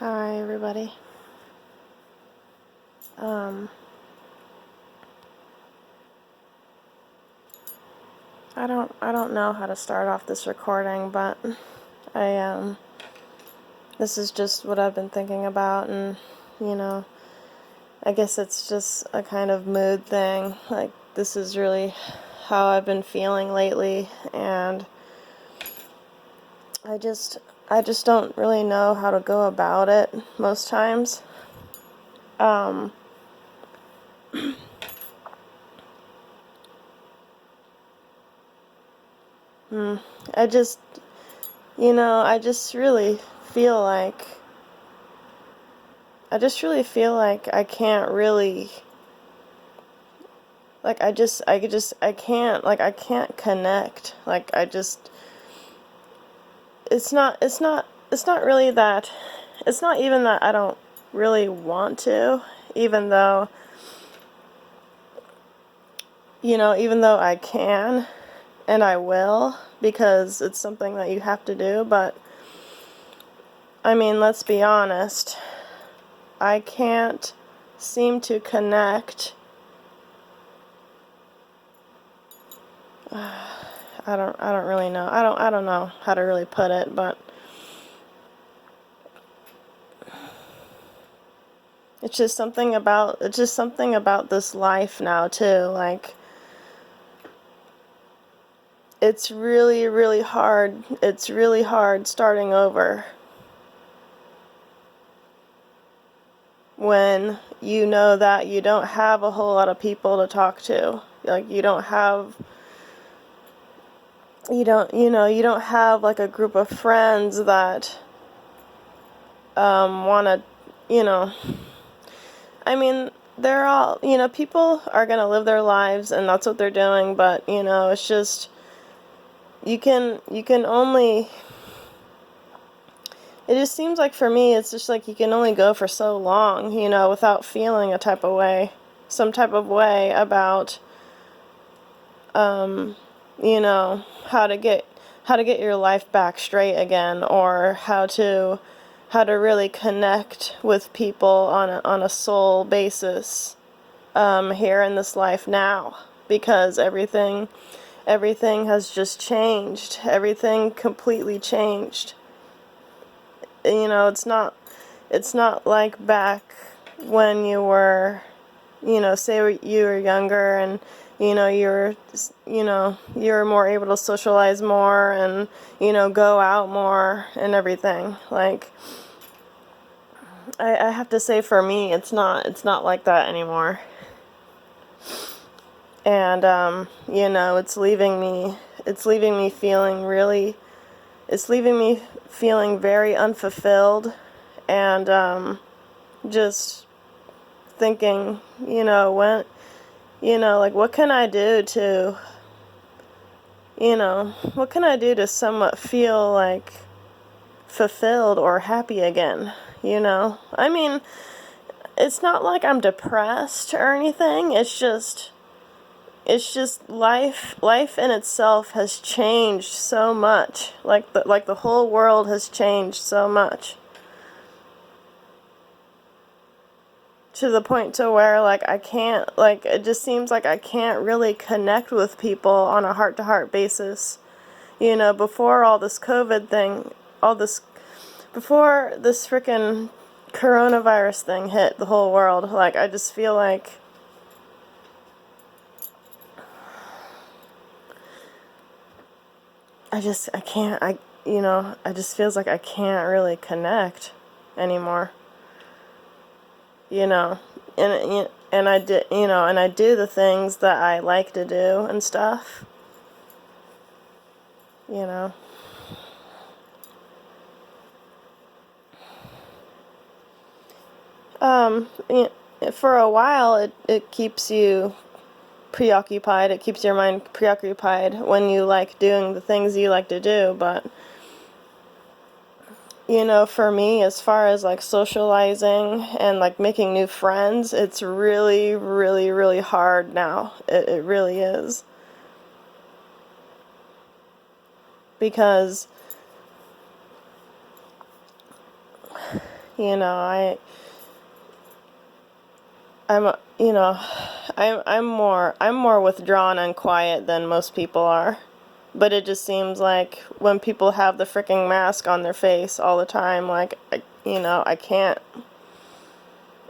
Hi everybody. Um, I don't know how to start off this recording, but I this is just what I've been thinking about, and you know, I guess it's just a kind of mood thing. Like, this is really how I've been feeling lately, and I just I just don't really know how to go about it most times. Um, I just I just really feel like I can't really, like, I can't connect. Like, it's not really that, it's not even that I don't really want to, even though, even though I can, and I will, because it's something that you have to do, but, I mean, let's be honest, I can't seem to connect. I don't really know. I don't know how to really put it, but it's just something about this life now too. Like, it's really, really hard. It's really hard starting over when you know that you don't have a whole lot of people to talk to. Like, you don't have like a group of friends that want to, you know, I mean, they're all, people are going to live their lives and that's what they're doing, but, it's just, you can only, it just seems like for me, it's just like you can only go for so long, without feeling some type of way about, how to get your life back straight again, or how to really connect with people on a soul basis, here in this life now, because everything has just changed. Everything completely changed. It's not like back when you were, say you were younger, and you were more able to socialize more, and go out more and everything. Like, I have to say, for me, it's not like that anymore. And it's leaving me feeling really, it's leaving me feeling very unfulfilled, and just thinking, when, like, what can I do to, what can I do to somewhat feel like fulfilled or happy again? I mean, it's not like I'm depressed or anything. It's just life in itself has changed so much. Like, the whole world has changed so much, to the point to where, like, I can't, like, it just seems like I can't really connect with people on a heart-to-heart basis. Before all this COVID thing, before this frickin' coronavirus thing hit the whole world, like, I just feel like I can't, I just feels like I can't really connect anymore, you know, and I did, and I do the things that I like to do and stuff, you know. Um, for a while, it keeps you preoccupied. It keeps your mind preoccupied when you like doing the things you like to do, but for me, as far as like socializing and like making new friends, it's really, really, really hard now. It really is. Because, You know, I'm, you know, I'm more withdrawn and quiet than most people are. But it just seems like when people have the freaking mask on their face all the time, like, I can't.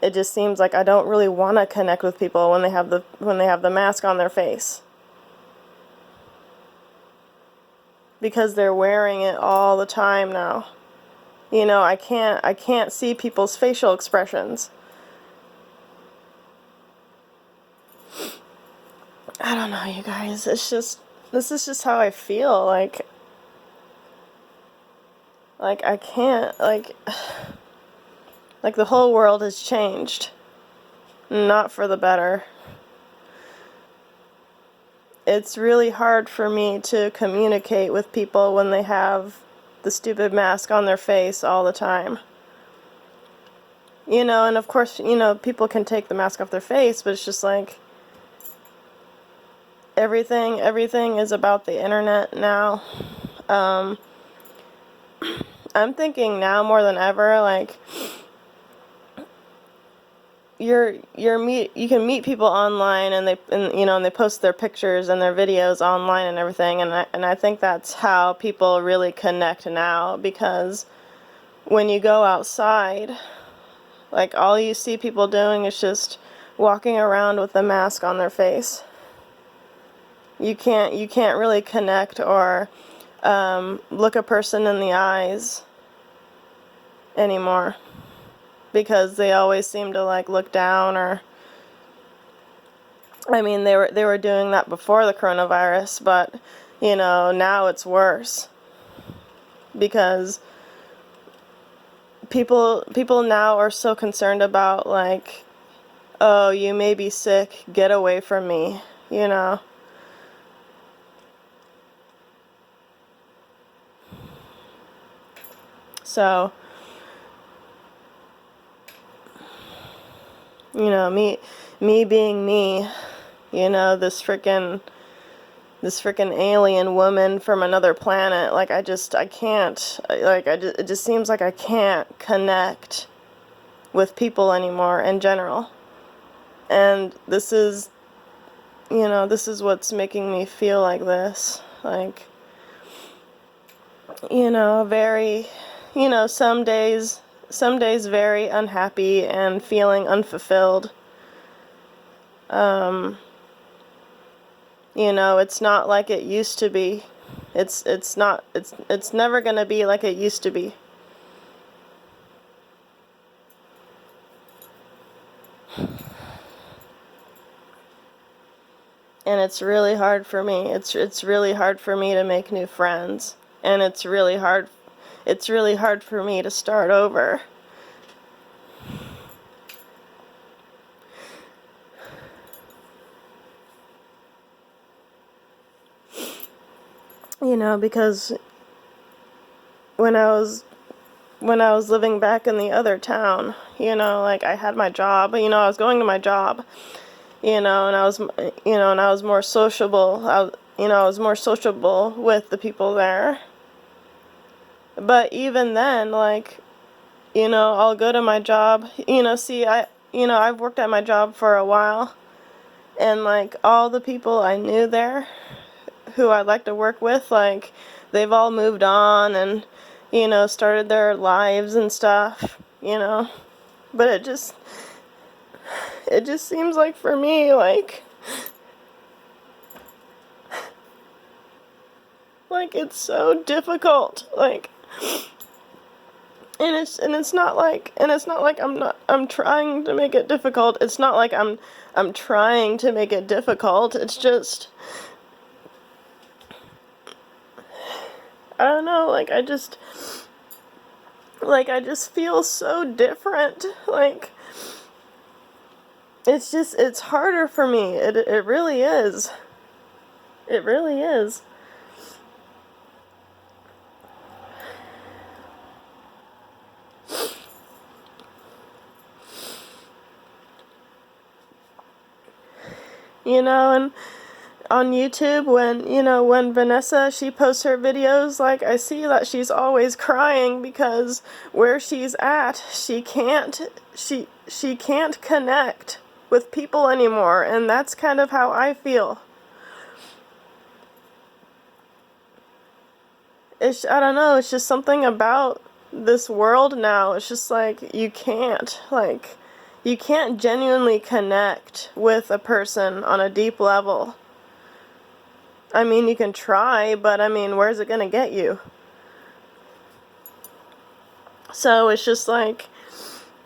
It just seems like I don't really want to connect with people when they have the mask on their face, because they're wearing it all the time now. I can't see people's facial expressions. I don't know, you guys. This is just how I feel. Like I can't, like the whole world has changed. Not for the better. It's really hard for me to communicate with people when they have the stupid mask on their face all the time. And of course, people can take the mask off their face, but it's just like everything is about the internet now. I'm thinking now more than ever, like, you can meet people online, and they post their pictures and their videos online and everything, and I think that's how people really connect now, because when you go outside, like, all you see people doing is just walking around with the mask on their face. You can't really connect or look a person in the eyes anymore, because they always seem to, like, look down. Or, I mean, they were doing that before the coronavirus, but now it's worse, because people now are so concerned about, like, oh, you may be sick, get away from me, So, me being me, this freaking alien woman from another planet, like, I can't, like, it just seems like I can't connect with people anymore in general. And this is what's making me feel like this. Like, very, some days very unhappy and feeling unfulfilled. It's not like it used to be. It's never gonna be like it used to be. And it's really hard for me. It's really hard for me to make new friends. And it's really hard for me to start over. Because when I was living back in the other town, like, I had my job, I was going to my job, and I was more sociable. I was more sociable with the people there. But even then, like, I'll go to my job, I've worked at my job for a while, and, like, all the people I knew there who I'd like to work with, like, they've all moved on and, started their lives and stuff, But it just seems like, for me, like it's so difficult, like, and it's not like I'm trying to make it difficult. It's not like I'm trying to make it difficult. It's just, I don't know, like, I just feel so different. Like, it's harder for me. It really is. It really is. And on YouTube, when, when Vanessa, she posts her videos, like, I see that she's always crying because where she's at, she can't connect with people anymore, and that's kind of how I feel. I don't know, it's just something about this world now. It's just like, you can't genuinely connect with a person on a deep level. I mean, you can try, but I mean, where's it gonna get you? So it's just like,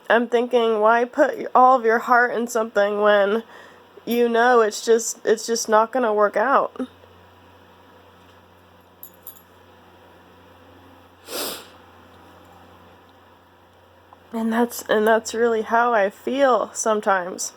I'm thinking, why put all of your heart in something when it's just not gonna work out? And that's really how I feel sometimes.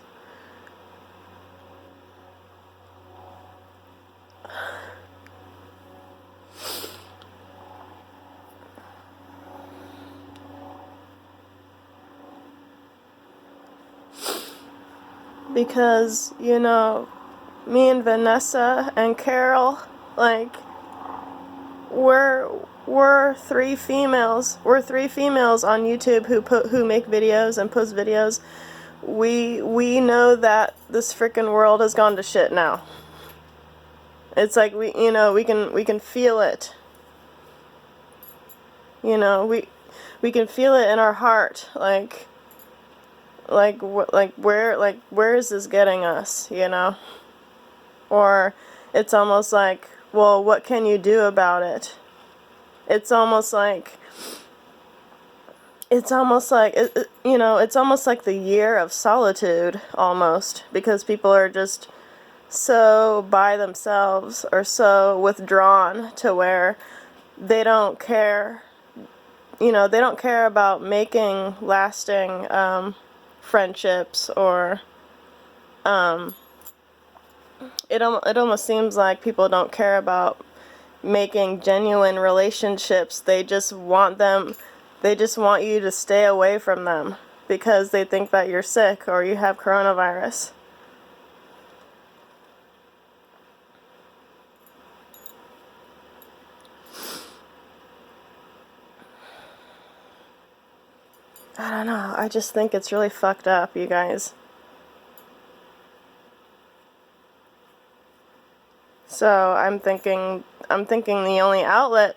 Because, me and Vanessa and Carol, like, we're three females. We're three females on YouTube who make videos and post videos. We know that this freaking world has gone to shit now. It's like we can feel it. We can feel it in our heart, where is this getting us, Or it's almost like, well, what can you do about it? It's almost like it's almost like the year of solitude, almost, because people are just so by themselves or so withdrawn to where they don't care. They don't care about making lasting friendships, or it almost seems like people don't care about making genuine relationships. They just want you to stay away from them because they think that you're sick or you have coronavirus. I don't know. I just think it's really fucked up, you guys. So I'm thinking the only outlet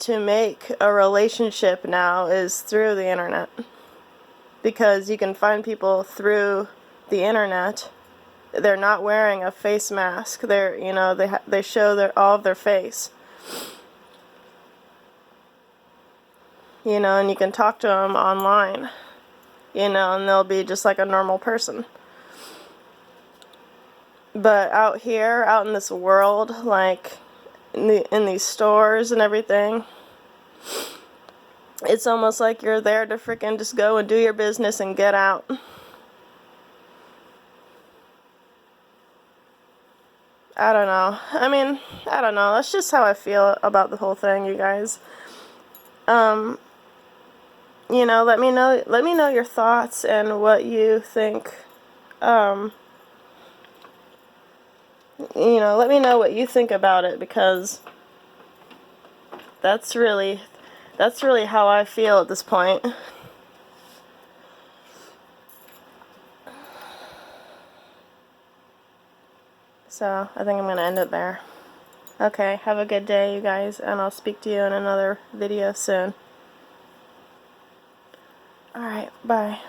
to make a relationship now is through the internet. Because you can find people through the internet. They're not wearing a face mask. They show all of their face. And you can talk to them online. And they'll be just like a normal person. But out here, out in this world, like in these stores and everything, it's almost like you're there to freaking just go and do your business and get out. I don't know. I mean, I don't know. That's just how I feel about the whole thing, you guys. Let me know your thoughts and what you think. Let me know what you think about it, because that's really how I feel at this point. So, I think I'm going to end it there. Okay, have a good day, you guys, and I'll speak to you in another video soon. Alright, bye.